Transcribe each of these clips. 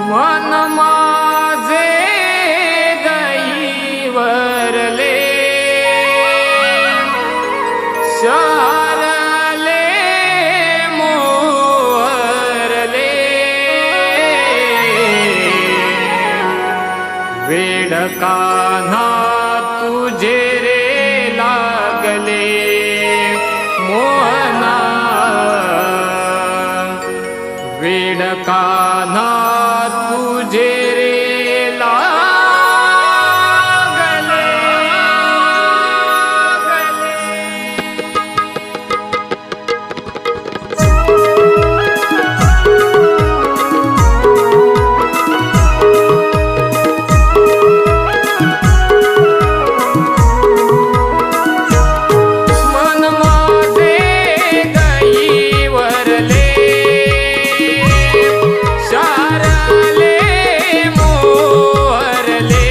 मन माझे गईवरले शारले मोहरले वेड कान्हा तुझे रे लागले मोहना वेड कान्हा तुझे रे लागले मन माझे गईवरले शारले मोहरले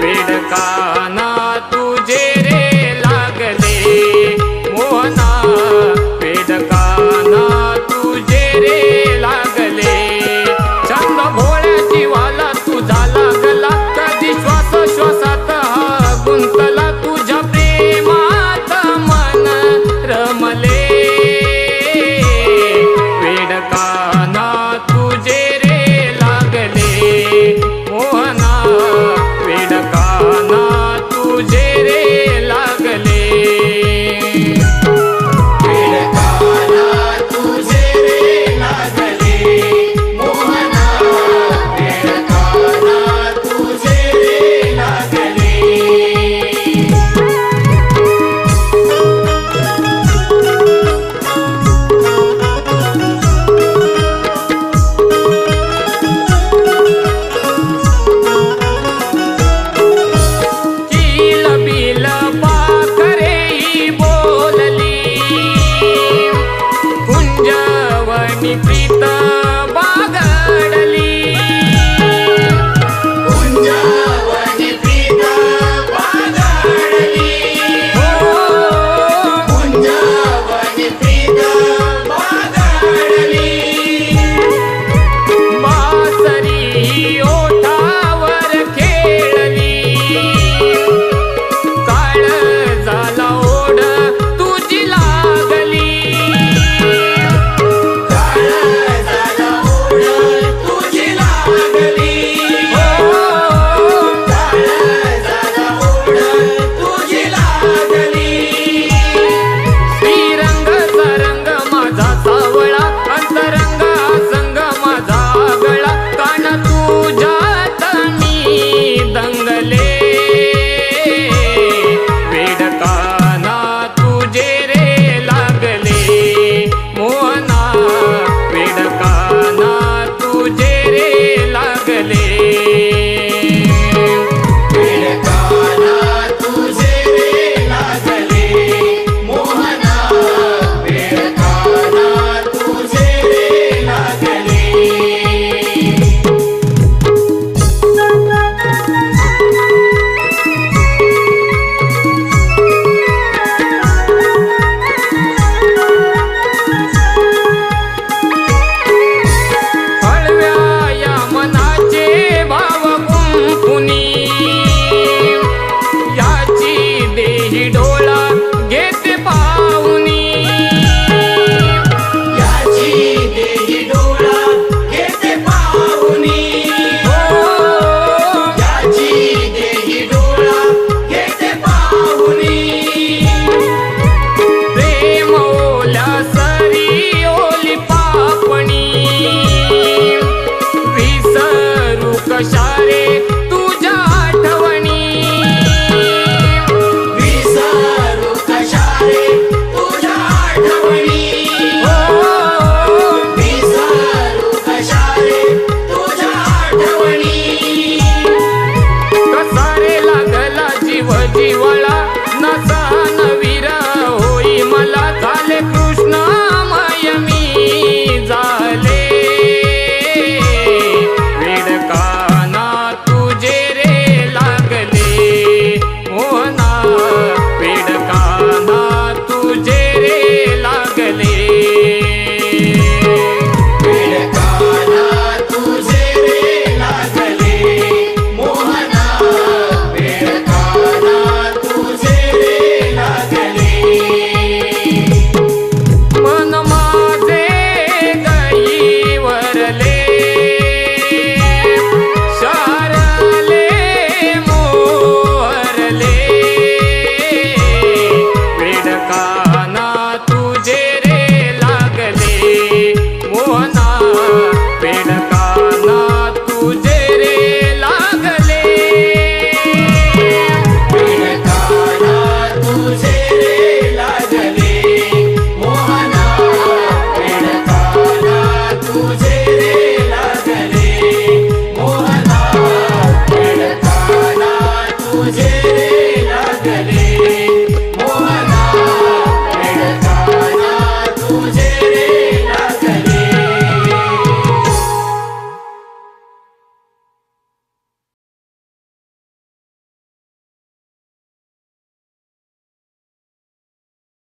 वेड कान्हा तुझे रे लागले मोहना वेड कान्हा तुझे रे लागले छंद भोळ्या जीवाला तुझा लागला कधी श्वास श्वासात हा गुंतला तुझ्या प्रेमात मन रमले वेड कान्हा तुझे रे लागले मोहना वेड कान्हा तुझे रे लागले वेड कान्हा तुझे रे लागले मोहना वेड कान्हा तुझे रे लागले किल बिल पाखरे बोलली कुंजवनी प्रीत